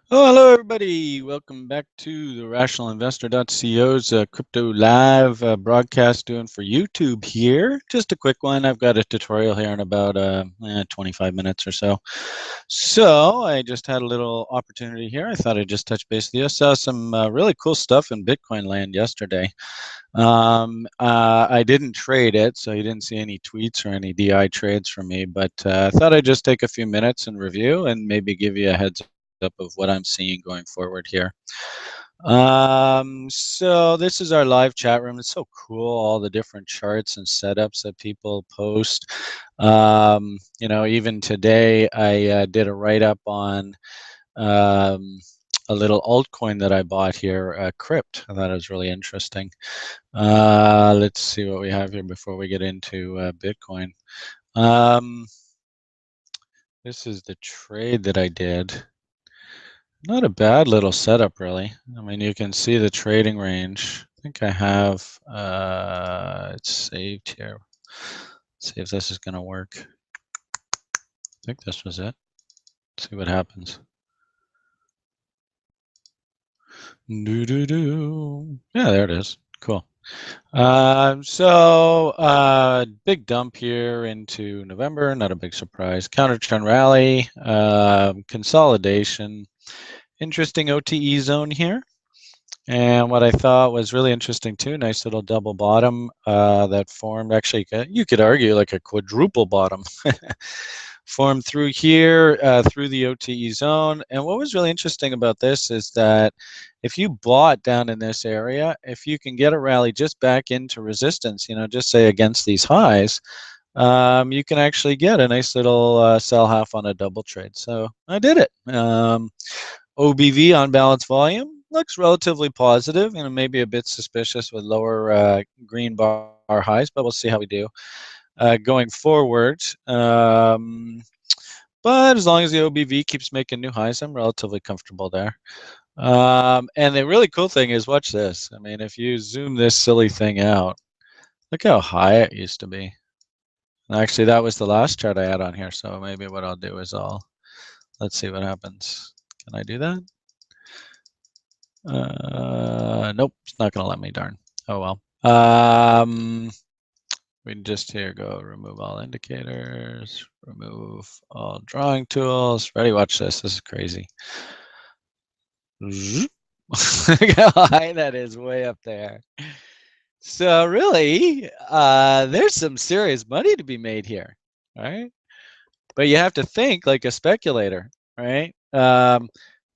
Oh, hello everybody. Welcome back to the rationalinvestor.co's crypto live broadcast doing for YouTube here. Just a quick one. I've got a tutorial here in about 25 minutes or so. So I just had a little opportunity here. I thought I'd just touch base with you. I saw some really cool stuff in Bitcoin land yesterday. I didn't trade it, so you didn't see any tweets or any DI trades from me, but I thought I'd just take a few minutes and review and maybe give you a heads up of what I'm seeing going forward here. So this is our live chat room. It's so cool, all the different charts and setups that people post. You know, even today I did a write-up on a little altcoin that I bought here, Crypt. I thought it was really interesting. Let's see what we have here before we get into Bitcoin. This is the trade that I did. Not a bad little setup, really. I mean, you can see the trading range. I think I have it's saved here. Let's see if this is going to work. I think this was it. Let's see what happens. Yeah, there it is. Cool. Big dump here into November. Not a big surprise. Counter trend rally, consolidation. Interesting OTE zone here. And what I thought was really interesting too, nice little double bottom that formed, actually, you could argue like a quadruple bottom, formed through here, through the OTE zone. And what was really interesting about this is that if you bought down in this area, if you can get a rally just back into resistance, you know, just say against these highs, you can actually get a nice little sell half on a double trade. So I did it. OBV on balance volume looks relatively positive, you know, maybe a bit suspicious with lower green bar highs, but we'll see how we do going forward. But as long as the OBV keeps making new highs, I'm relatively comfortable there. And the really cool thing is, watch this. I mean, if you zoom this silly thing out, look how high it used to be. And actually, that was the last chart I had on here. So maybe what I'll do is let's see what happens. Can I do that? Nope, it's not going to let me, darn. Oh, well. We can just here go remove all indicators, remove all drawing tools. Ready? Watch this. This is crazy. Look how high that is, way up there. So really, there's some serious money to be made here, right? But you have to think like a speculator, right?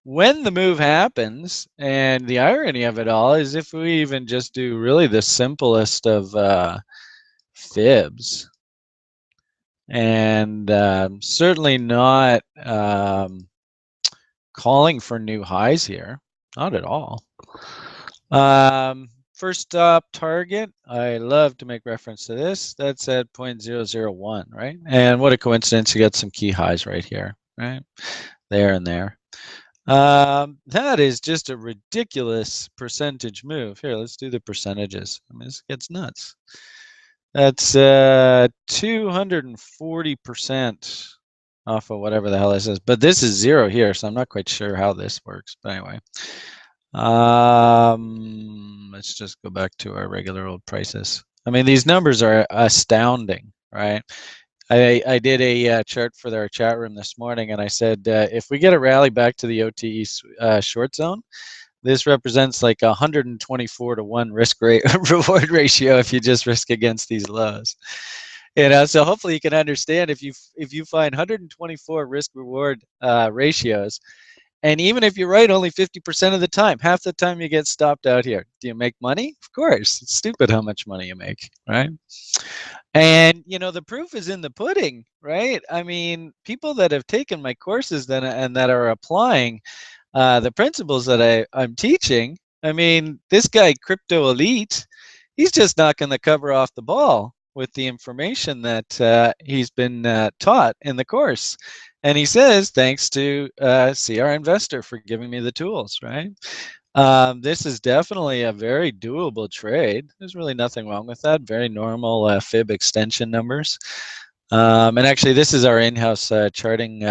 When the move happens, and the irony of it all is if we even just do really the simplest of fibs, and certainly not calling for new highs here, not at all. First stop target, I love to make reference to this. That's at 0.001, right? And what a coincidence, you got some key highs right here, right? There and there. That is just a ridiculous percentage move. Here, let's do the percentages. I mean, this gets nuts. That's 240% off of whatever the hell this is. But this is zero here, so I'm not quite sure how this works. But anyway, let's just go back to our regular old prices. I mean, these numbers are astounding, right? I did a chart for our chat room this morning, and I said if we get a rally back to the OTE short zone, this represents like 124 to 1 risk rate reward ratio if you just risk against these lows. You know, so hopefully you can understand if you find 124 risk reward ratios, and even if you're right only 50% of the time, half the time you get stopped out here. Do you make money? Of course. It's stupid how much money you make, right? And you know, the proof is in the pudding, right? I mean, people that have taken my courses and that are applying the principles that I'm teaching, I mean, this guy, Crypto Elite, he's just knocking the cover off the ball with the information that he's been taught in the course. And he says, thanks to CR Investor for giving me the tools, right? This is definitely a very doable trade. There's really nothing wrong with that. Very normal fib extension numbers. And actually, this is our in-house charting.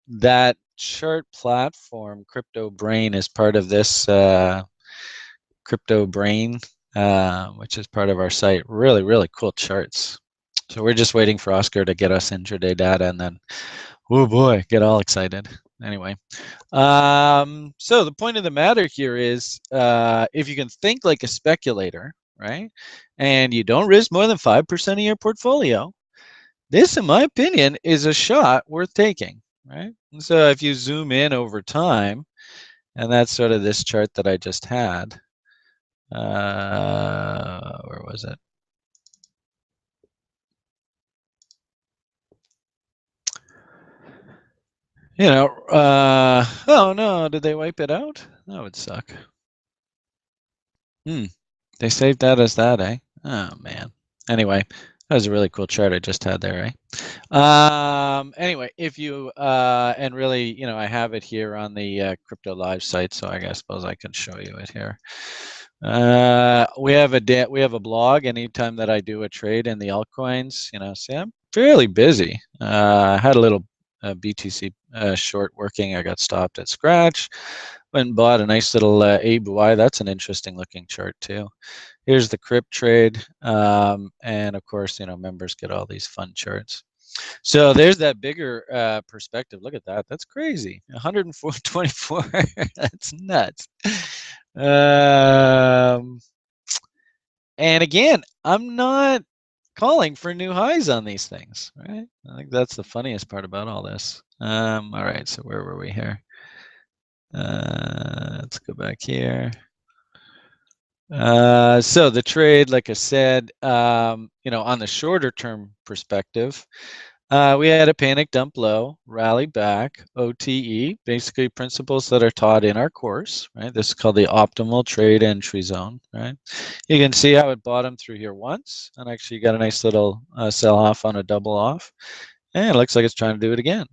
That chart platform, Crypto Brain, is part of this Crypto Brain, which is part of our site. Really, really cool charts. So we're just waiting for Oscar to get us intraday data, and then, oh boy, get all excited. Anyway, so the point of the matter here is, if you can think like a speculator, right, and you don't risk more than 5% of your portfolio, this, in my opinion, is a shot worth taking, right? And so if you zoom in over time, and that's sort of this chart that I just had. Where was it? You know, oh no, did they wipe it out? That would suck. They saved that as that, eh? Oh man. Anyway, that was a really cool chart I just had there, eh? Anyway, if you and really, you know, I have it here on the CryptoLive site, so I suppose I can show you it here. We have a blog. Anytime that I do a trade in the altcoins, you know, see, I'm fairly busy. I had a little BTC short working. I got stopped at scratch. Went and bought a nice little ABY. That's an interesting looking chart too. Here's the Crypt trade, and of course, you know, members get all these fun charts. So there's that bigger perspective. Look at that. That's crazy. 124. That's nuts. And again, I'm not calling for new highs on these things, right? I think that's the funniest part about all this. All right, so where were we here? Let's go back here. So the trade, like I said, you know, on the shorter term perspective, we had a panic dump low, rally back, OTE, basically principles that are taught in our course, right? This is called the optimal trade entry zone, right? You can see how it bottomed through here once, and actually got a nice little sell off on a double off, and it looks like it's trying to do it again.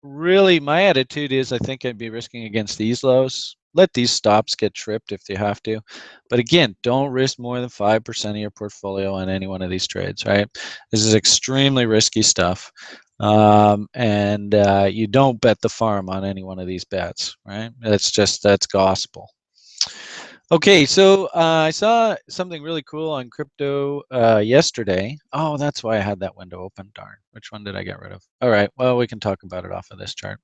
Really, my attitude is I think I'd be risking against these lows. Let these stops get tripped if you have to. But again, don't risk more than 5% of your portfolio on any one of these trades, right? This is extremely risky stuff. And you don't bet the farm on any one of these bets, right? That's gospel. Okay, so I saw something really cool on crypto yesterday. Oh, that's why I had that window open. Darn. Which one did I get rid of? All right, well, we can talk about it off of this chart.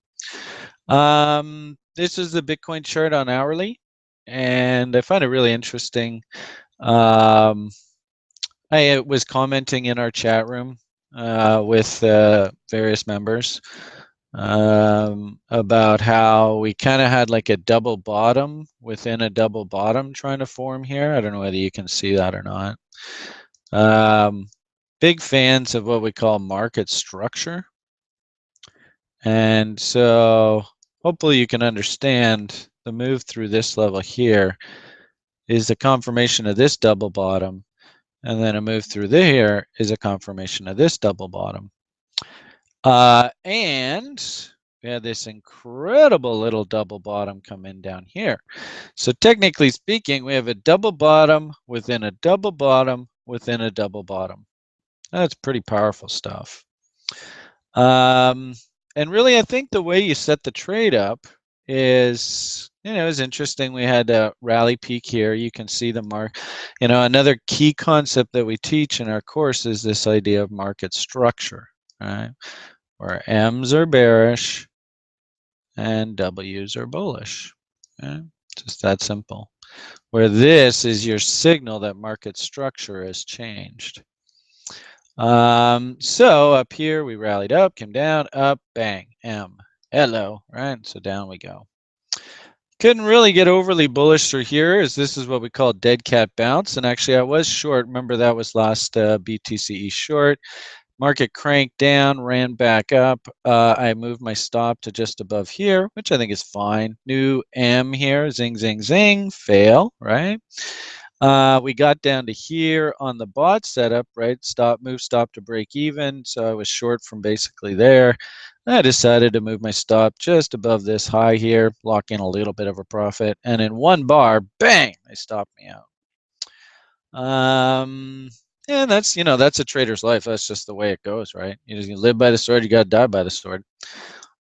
This is the Bitcoin chart on hourly, and I find it really interesting. I was commenting in our chat room with various members about how we kind of had like a double bottom within a double bottom trying to form here. I don't know whether you can see that or not. Big fans of what we call market structure. And so hopefully you can understand the move through this level here is a confirmation of this double bottom. And then a move through here is a confirmation of this double bottom. And we had this incredible little double bottom come in down here. So technically speaking, we have a double bottom within a double bottom within a double bottom. That's pretty powerful stuff. And really, I think the way you set the trade up is, you know, it's interesting. We had a rally peak here. You can see the mark. You know, another key concept that we teach in our course is this idea of market structure, right? Where M's are bearish and W's are bullish. Okay? Just that simple. Where this is your signal that market structure has changed. So up here we rallied up, came down, up, bang, M. Hello, right? So down we go. Couldn't really get overly bullish through here, as this is what we call dead cat bounce. And actually I was short. Remember that was last BTCE short. Market cranked down, ran back up. I moved my stop to just above here, which I think is fine. New M here, zing, zing, zing, fail, right? We got down to here on the bot setup, right? Move stop to break even. So I was short from basically there. I decided to move my stop just above this high here, lock in a little bit of a profit. And in one bar, bang, they stopped me out. And that's, you know, that's a trader's life. That's just the way it goes, right? You just live by the sword, you got to die by the sword.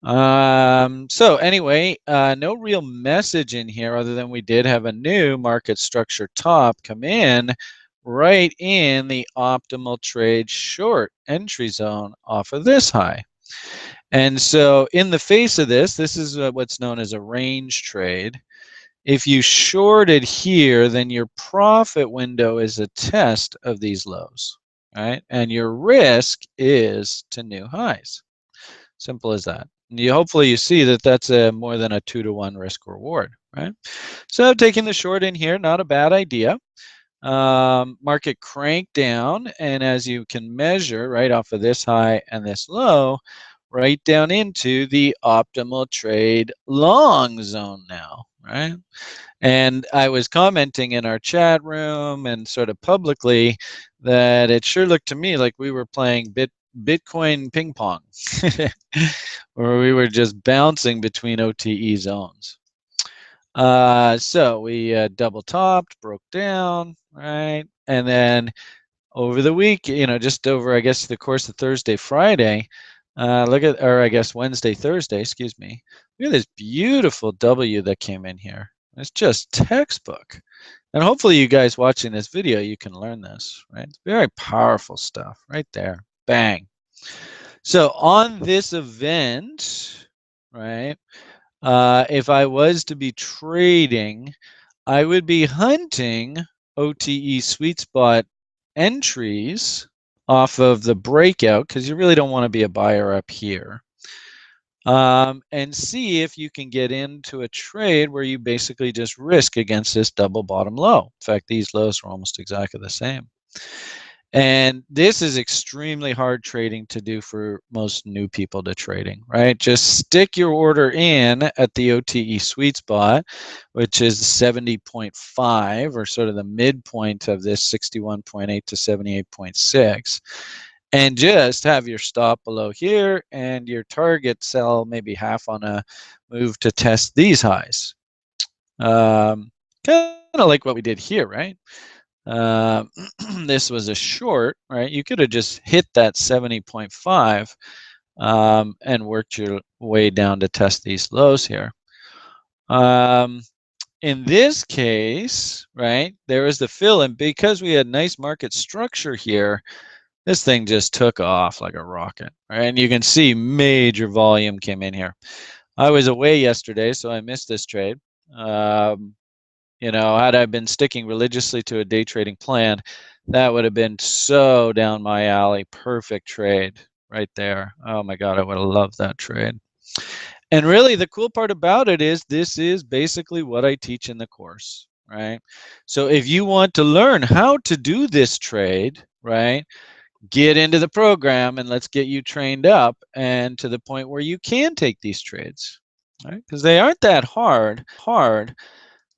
So anyway, no real message in here other than we did have a new market structure top come in right in the optimal trade short entry zone off of this high. And so in the face of this, this is what's known as a range trade. If you shorted here, then your profit window is a test of these lows, right? And your risk is to new highs. Simple as that. And hopefully you see that that's a more than a 2-to-1 risk reward, right? So taking the short in here, not a bad idea. Market cranked down, and as you can measure right off of this high and this low, right down into the optimal trade long zone now, right? And I was commenting in our chat room and sort of publicly that it sure looked to me like we were playing Bitcoin ping pong, where we were just bouncing between OTE zones. So we double topped, broke down, right? And then over the week, you know, just over, I guess, the course of Thursday, Friday, look at, or I guess Wednesday, Thursday, excuse me. Look at this beautiful W that came in here. It's just textbook. And hopefully you guys watching this video, you can learn this, right? It's very powerful stuff right there. Bang. So on this event, right, if I was to be trading, I would be hunting OTE sweet spot entries off of the breakout, because you really don't want to be a buyer up here. And see if you can get into a trade where you basically just risk against this double bottom low. In fact, these lows are almost exactly the same. And this is extremely hard trading to do for most new people to trading, right? Just stick your order in at the OTE sweet spot, which is 70.5, or sort of the midpoint of this 61.8 to 78.6. And just have your stop below here and your target sell maybe half on a move to test these highs. Kind of like what we did here, right? This was a short, right? You could have just hit that 70.5 and worked your way down to test these lows here. In this case, right, there was the fill, and because we had nice market structure here, this thing just took off like a rocket, right? And you can see major volume came in here. I was away yesterday, so I missed this trade. You know, had I been sticking religiously to a day trading plan, that would have been so down my alley. Perfect trade right there. Oh my God, I would have loved that trade. And really the cool part about it is this is basically what I teach in the course, right? So if you want to learn how to do this trade, right, get into the program and let's get you trained up and to the point where you can take these trades, right? Because they aren't that hard.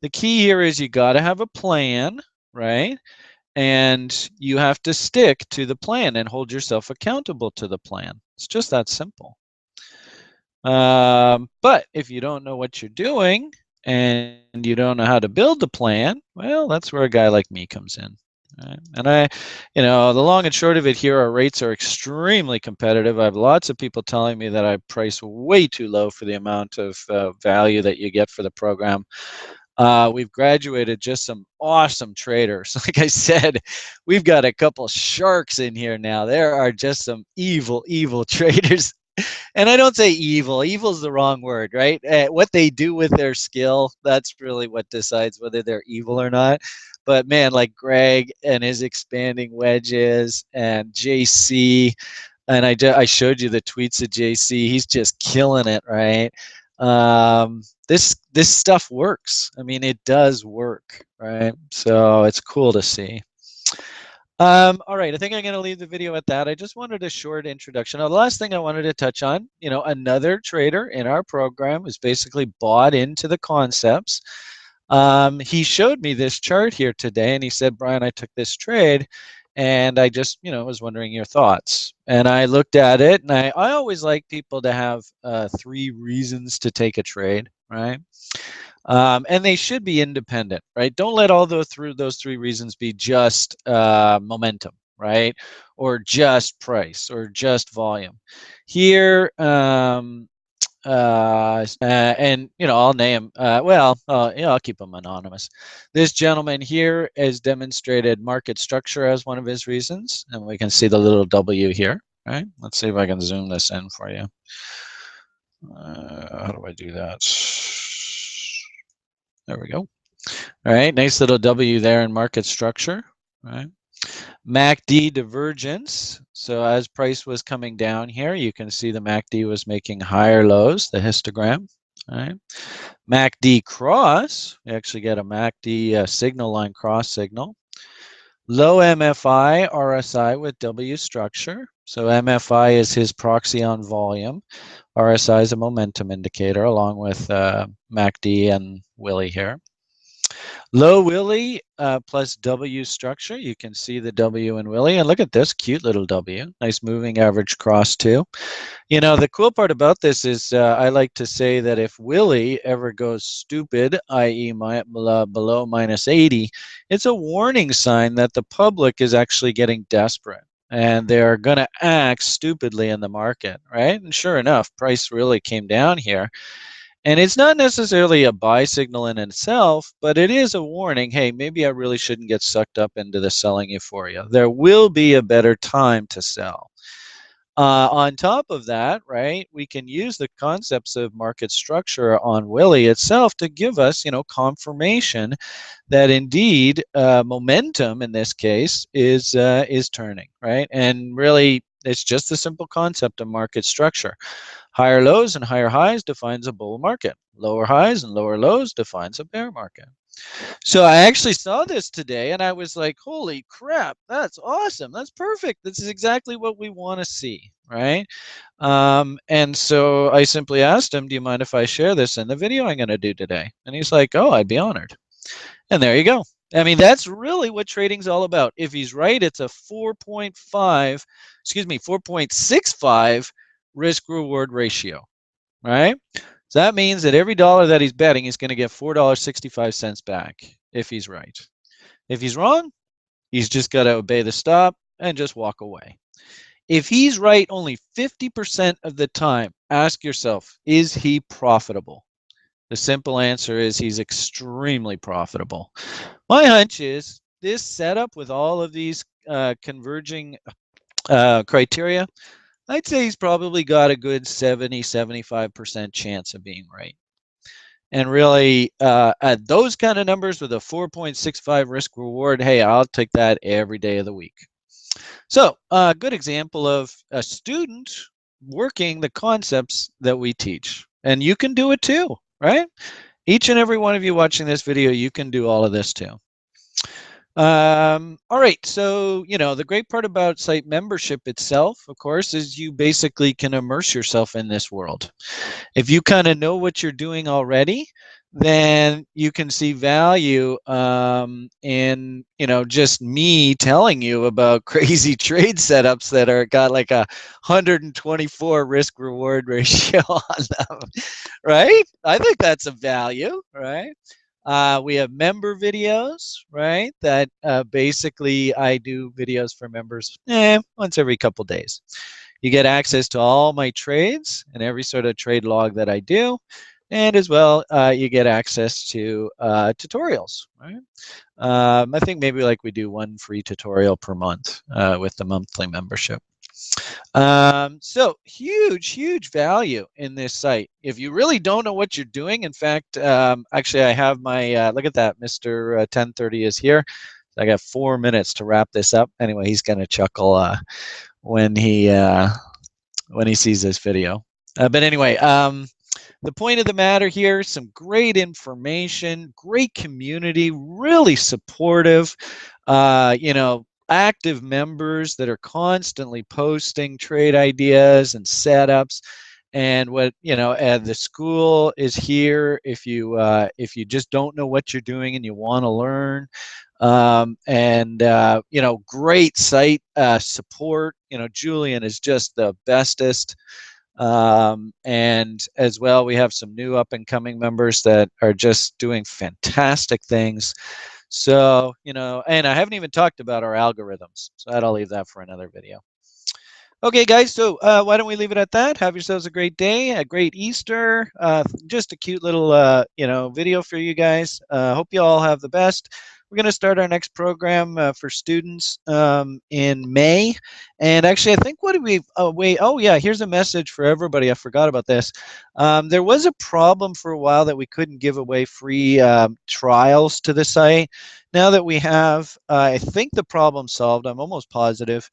The key here is you got to have a plan, right? And you have to stick to the plan and hold yourself accountable to the plan. It's just that simple. But if you don't know what you're doing and you don't know how to build the plan, well, that's where a guy like me comes in. Right? And you know, the long and short of it here, our rates are extremely competitive. I have lots of people telling me that I price way too low for the amount of value that you get for the program. We've graduated just some awesome traders. Like I said, we've got a couple sharks in here now. There are just some evil traders. And I don't say evil. Evil is the wrong word, right? What they do with their skill, that's really what decides whether they're evil or not. But man, like Greg and his expanding wedges, and JC, and I showed you the tweets of JC. He's just killing it, right? This stuff works. I mean, it does work, right? So it's cool to see. All right, I think I'm going to leave the video at that. I just wanted a short introduction. Now, the last thing I wanted to touch on, you know, another trader in our program was basically bought into the concepts. He showed me this chart here today, and he said, Brian, I took this trade, and I just, you know, was wondering your thoughts. And I looked at it, and I always like people to have 3 reasons to take a trade, right? And they should be independent, right? Don't let all those 3 reasons be just momentum, right? Or just price or just volume. Here, and I'll name, I'll keep them anonymous. This gentleman here has demonstrated market structure as one of his reasons, and we can see the little W here, right? Let's see if I can zoom this in for you. How do I do that? There we go. All right, nice little W there in market structure, right? MACD divergence. So as price was coming down here, you can see the MACD was making higher lows, the histogram, right? MACD cross, we actually get a MACD signal line cross signal. Low MFI, RSI with W structure. So MFI is his proxy on volume. RSI is a momentum indicator along with MACD and Willie here. Low Willie plus W structure. You can see the W in Willie. And look at this cute little W. Nice moving average cross too. The cool part about this is I like to say that if Willie ever goes stupid, i.e. below minus 80, it's a warning sign that the public is actually getting desperate. And they're going to act stupidly in the market, right? And sure enough, price really came down here. And it's not necessarily a buy signal in itself, but it is a warning. Hey, maybe I really shouldn't get sucked up into the selling euphoria. There will be a better time to sell. On top of that, right, we can use the concepts of market structure on Willie itself to give us, confirmation that indeed momentum in this case is turning, right? And really, it's just the simple concept of market structure. Higher lows and higher highs defines a bull market. Lower highs and lower lows defines a bear market. So I actually saw this today and I was like, holy crap, that's awesome. That's perfect. This is exactly what we want to see, right? And so I simply asked him, do you mind if I share this in the video I'm going to do today? And he's like, oh, I'd be honored. And there you go. I mean, that's really what trading's all about. If he's right, it's a 4.65 risk reward ratio, right? So that means that every dollar that he's betting, he's going to get $4.65 back if he's right. If he's wrong, he's just got to obey the stop and just walk away. If he's right only 50% of the time, ask yourself, is he profitable? The simple answer is he's extremely profitable. My hunch is this setup with all of these converging criteria, I'd say he's probably got a good 70-75% chance of being right. And really, at those kind of numbers with a 4.65 risk reward, hey, I'll take that every day of the week. So a good example of a student working the concepts that we teach. And you can do it too, right? Each and every one of you watching this video, you can do all of this too. All right, so the great part about site membership itself, of course, is you basically can immerse yourself in this world. If you kind of know what you're doing already, then you can see value in just me telling you about crazy trade setups that are got like a 124 risk reward ratio on them, right? I think that's a value, right? We have member videos, right? That basically I do videos for members once every couple days. You get access to all my trades and every sort of trade log that I do. And as well, you get access to tutorials, right? I think maybe like we do one free tutorial per month with the monthly membership. So huge value in this site. If you really don't know what you're doing, in fact, actually I have my, look at that, Mr. 1030 is here. I got 4 minutes to wrap this up. Anyway, he's going to chuckle when he sees this video. But anyway, the point of the matter here, some great information, great community, really supportive, active members that are constantly posting trade ideas and setups. And what the school is here if you just don't know what you're doing and you want to learn. Great site support. Julian is just the bestest. And as well, we have some new up and coming members that are just doing fantastic things. So, you know, and I haven't even talked about our algorithms. So I'll leave that for another video. Okay, guys, so why don't we leave it at that? Have yourselves a great day, a great Easter. Just a cute little, you know, video for you guys. Hope you all have the best. We're going to start our next program for students in May. And actually, I think what did we, oh, wait, oh, yeah, here's a message for everybody. I forgot about this. There was a problem for a while that we couldn't give away free trials to the site. Now that we have, I think the problem's solved. I'm almost positive.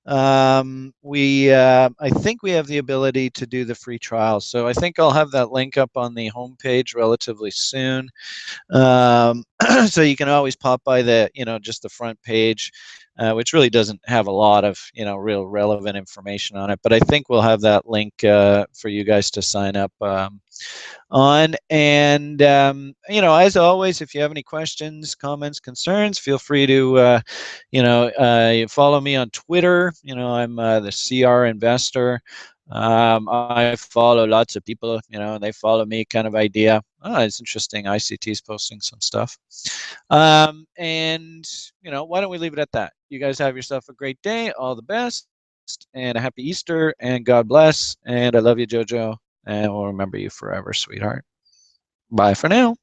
I think we have the ability to do the free trials. So I think I'll have that link up on the homepage relatively soon. So you can always pop by the, you know, just the front page, which really doesn't have a lot of, you know, real relevant information on it. But I think we'll have that link for you guys to sign up on. And, you know, as always, if you have any questions, comments, concerns, feel free to, you know, follow me on Twitter. You know, I'm the CR Investor. I follow lots of people, you know, they follow me, kind of idea. Oh, it's interesting. ICT's posting some stuff. And, you know, why don't we leave it at that? You guys have yourself a great day. All the best and a happy Easter and God bless. And I love you, JoJo. And we'll remember you forever, sweetheart. Bye for now.